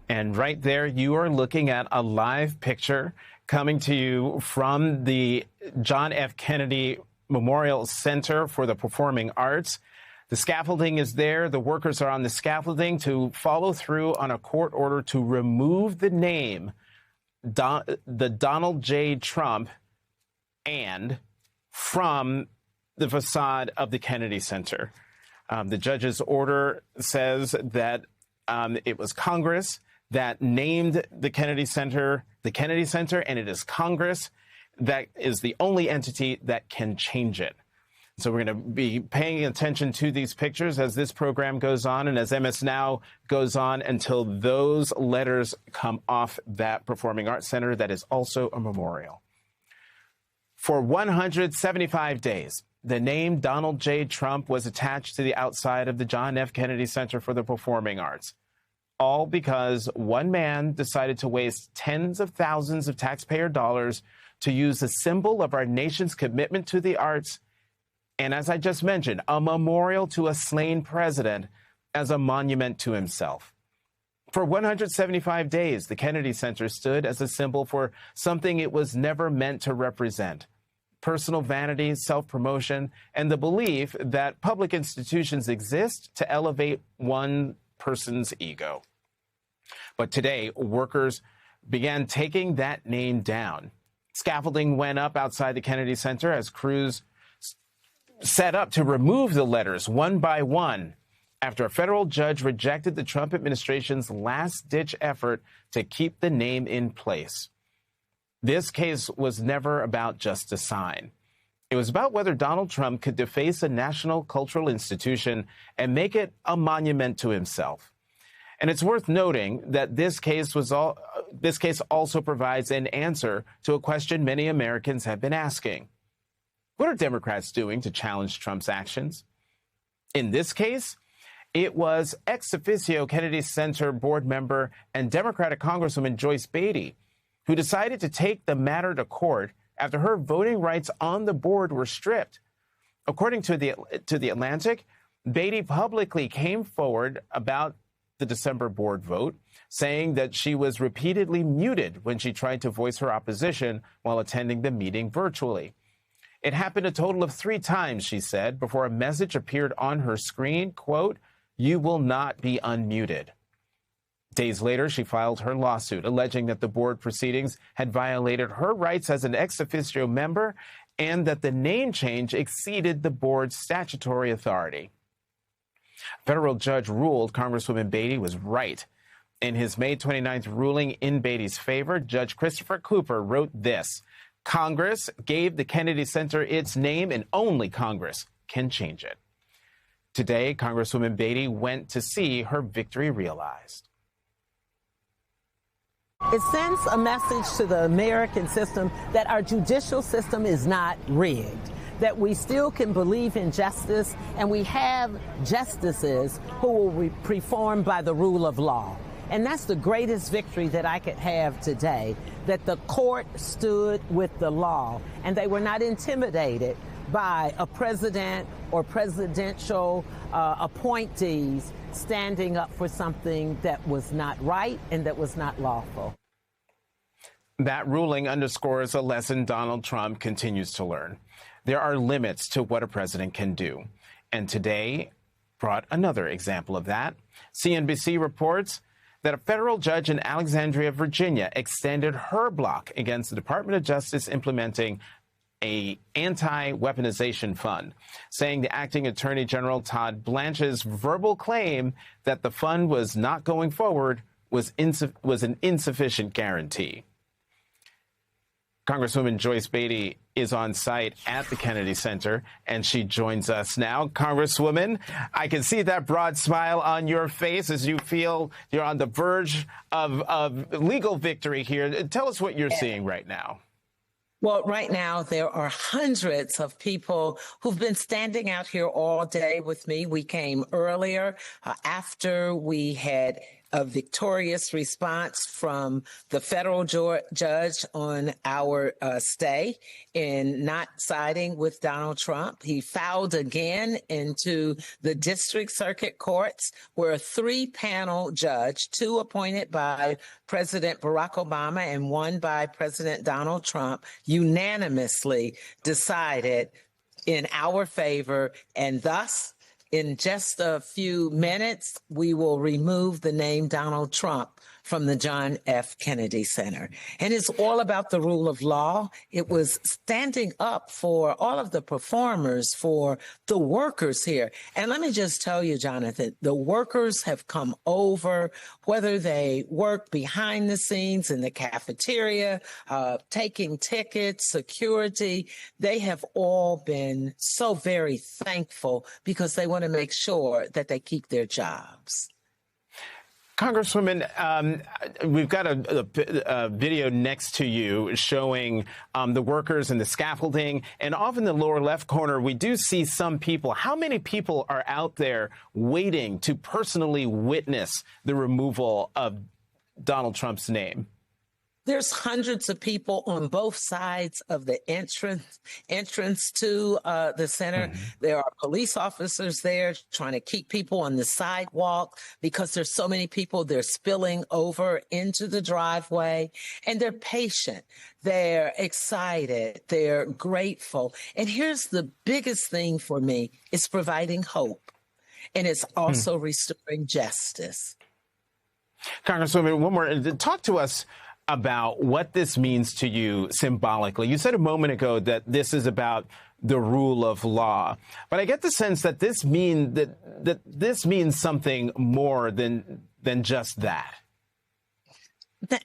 And right there, you are looking at a live picture coming to you from the John F. Kennedy Memorial Center for the Performing Arts. The scaffolding is there. The workers are on the scaffolding to follow through on a court order to remove the name, the Donald J. Trump, and from the facade of the Kennedy Center. The judge's order says that it was Congress that named the Kennedy Center, and it is Congress that is the only entity that can change it. So we're going to be paying attention to these pictures as this program goes on and as MS Now goes on until those letters come off that Performing Arts Center that is also a memorial. For 175 days, the name Donald J. Trump was attached to the outside of the John F. Kennedy Center for the Performing Arts, all because one man decided to waste tens of thousands of taxpayer dollars to use the symbol of our nation's commitment to the arts and, as I just mentioned, a memorial to a slain president as a monument to himself. For 175 days, the Kennedy Center stood as a symbol for something it was never meant to represent: personal vanity, self-promotion, and the belief that public institutions exist to elevate one person's ego. But today, workers began taking that name down. Scaffolding went up outside the Kennedy Center as crews set up to remove the letters one by one after a federal judge rejected the Trump administration's last-ditch effort to keep the name in place. This case was never about just a sign. It was about whether Donald Trump could deface a national cultural institution and make it a monument to himself. And it's worth noting that this case also provides an answer to a question many Americans have been asking. What are Democrats doing to challenge Trump's actions? In this case, it was ex officio Kennedy Center board member and Democratic Congresswoman Joyce Beatty who decided to take the matter to court after her voting rights on the board were stripped. According to the Atlantic, Beatty publicly came forward about the December board vote, saying that she was repeatedly muted when she tried to voice her opposition while attending the meeting virtually. It happened a total of 3 times, she said, before a message appeared on her screen, quote, "You will not be unmuted." Days later, she filed her lawsuit, alleging that the board proceedings had violated her rights as an ex officio member and that the name change exceeded the board's statutory authority. A federal judge ruled Congresswoman Beatty was right. In his May 29th ruling in Beatty's favor, Judge Christopher Cooper wrote this: Congress gave the Kennedy Center its name, and only Congress can change it. Today, Congresswoman Beatty went to see her victory realized. It sends a message to the American system that our judicial system is not rigged, that we still can believe in justice, and we have justices who will be performed by the rule of law. And that's the greatest victory that I could have today, that the court stood with the law and they were not intimidated by a president or presidential appointees standing up for something that was not right and that was not lawful. That ruling underscores a lesson Donald Trump continues to learn. There are limits to what a president can do. And today brought another example of that. CNBC reports that a federal judge in Alexandria, Virginia, extended her block against the Department of Justice implementing an anti-weaponization fund, saying the acting Attorney General Todd Blanche's verbal claim that the fund was not going forward was an insufficient guarantee. Congresswoman Joyce Beatty is on site at the Kennedy Center, and she joins us now. Congresswoman, I can see that broad smile on your face as you feel you're on the verge of legal victory here. Tell us what you're seeing right now. Well, right now, there are hundreds of people who've been standing out here all day with me. We came earlier after we had a victorious response from the federal judge on our stay in not siding with Donald Trump. He filed again into the district circuit courts, where a 3-panel judge, 2 appointed by President Barack Obama and 1 by President Donald Trump, unanimously decided in our favor, and thus, in just a few minutes, we will remove the name Donald Trump from the John F. Kennedy Center. And it's all about the rule of law. It was standing up for all of the performers, for the workers here. And let me just tell you, Jonathan, the workers have come over, whether they work behind the scenes in the cafeteria, taking tickets, security. They have all been so very thankful because they want to make sure that they keep their jobs. Congresswoman, we've got a video next to you showing the workers and the scaffolding. And off in the lower left corner, we do see some people. How many people are out there waiting to personally witness the removal of Donald Trump's name? There's hundreds of people on both sides of the entrance to the center. Mm-hmm. There are police officers there trying to keep people on the sidewalk because there's so many people. They're spilling over into the driveway, and they're patient. They're excited. They're grateful. And here's the biggest thing for me: it's providing hope, and it's also restoring justice. Congresswoman, one more. Talk to us about what this means to you symbolically. You said a moment ago that this is about the rule of law, but I get the sense that this means something more than just that.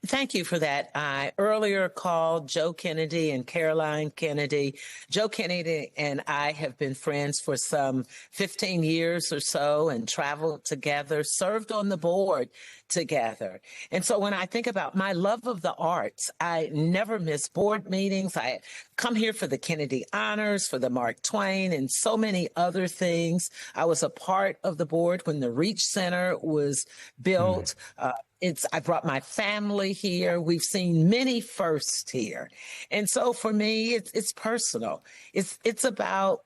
Thank you for that. I earlier called Joe Kennedy and Caroline Kennedy. Joe Kennedy and I have been friends for some 15 years or so and traveled together, served on the board together. And so when I think about my love of the arts, I never miss board meetings. I come here for the Kennedy Honors, for the Mark Twain, and so many other things. I was a part of the board when the Reach Center was built. I brought my family here. We've seen many firsts here. And so for me, it's personal. It's about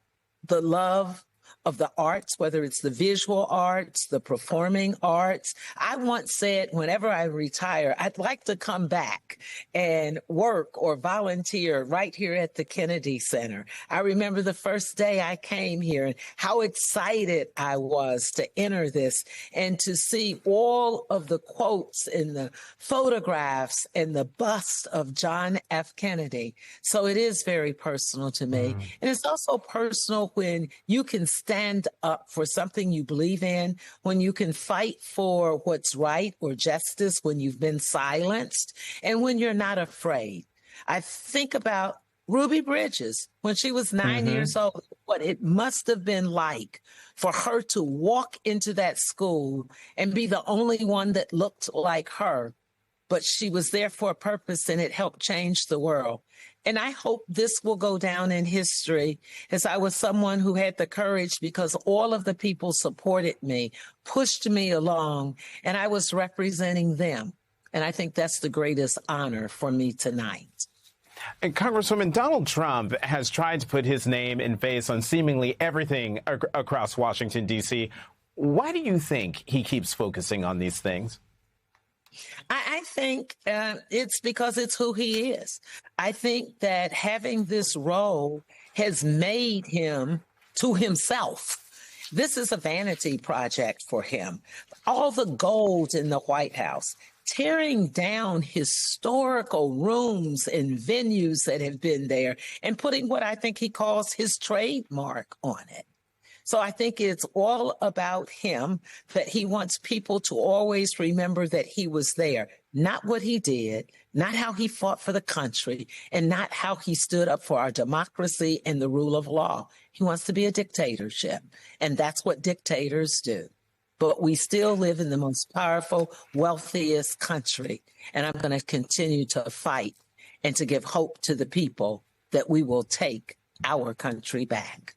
the love of the arts, whether it's the visual arts, the performing arts. I once said, whenever I retire, I'd like to come back and work or volunteer right here at the Kennedy Center. I remember the first day I came here and how excited I was to enter this and to see all of the quotes and the photographs and the bust of John F. Kennedy. So it is very personal to me. And it's also personal when you can stand up for something you believe in, when you can fight for what's right or justice, when you've been silenced, and when you're not afraid. I think about Ruby Bridges when she was 9 years old, what it must have been like for her to walk into that school and be the only one that looked like her. But she was there for a purpose, and it helped change the world. And I hope this will go down in history as I was someone who had the courage because all of the people supported me, pushed me along, and I was representing them. And I think that's the greatest honor for me tonight. And Congresswoman, Donald Trump has tried to put his name and face on seemingly everything across Washington, D.C. Why do you think he keeps focusing on these things? I think it's because it's who he is. I think that having this role has made him to himself. This is a vanity project for him. All the gold in the White House, tearing down historical rooms and venues that have been there and putting what I think he calls his trademark on it. So I think it's all about him, that he wants people to always remember that he was there, not what he did, not how he fought for the country, and not how he stood up for our democracy and the rule of law. He wants to be a dictatorship, and that's what dictators do. But we still live in the most powerful, wealthiest country, and I'm going to continue to fight and to give hope to the people that we will take our country back.